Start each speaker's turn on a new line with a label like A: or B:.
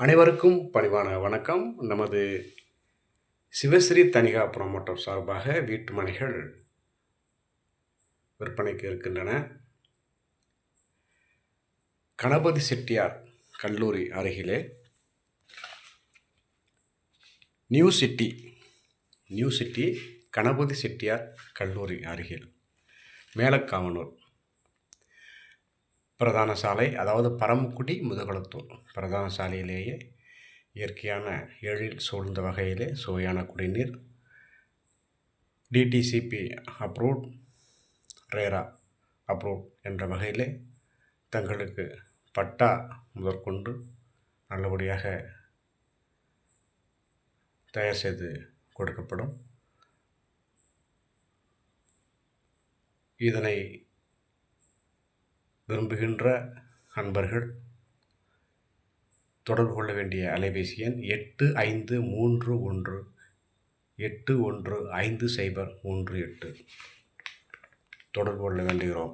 A: அனைவருக்கும் பணிவான வணக்கம். நமது சிவஸ்ரீ தனிகா புரமோட்டர் சார்பாக வீட்டு மனைகள் விற்பனைக்கு இருக்கின்றன. கணபதி செட்டியார் கல்லூரி அருகிலே நியூ சிட்டி கணபதி செட்டியார் கல்லூரி அருகில் மேலக்காவனூர் பிரதான சாலை, அதாவது பரமக்குடி முதுகுளத்தூர் பிரதான சாலையிலேயே இயற்கையான எழில் சூழ்ந்த வகையிலே சுவையான குடிநீர், டிடிசிபி அப்ரூவ்ட், ரேரா அப்ரூவ்ட் என்ற வகையிலே தங்களுக்கு பட்டா முதற்கொண்டு நல்லபடியாக தயார் செய்து கொடுக்கப்படும். இதனை விரும்புகின்ற அன்பர்கள் தொடர்பு கொள்ள வேண்டிய அலைபேசி எண் 8531815038 தொடர்பு கொள்ள வேண்டுகிறோம்.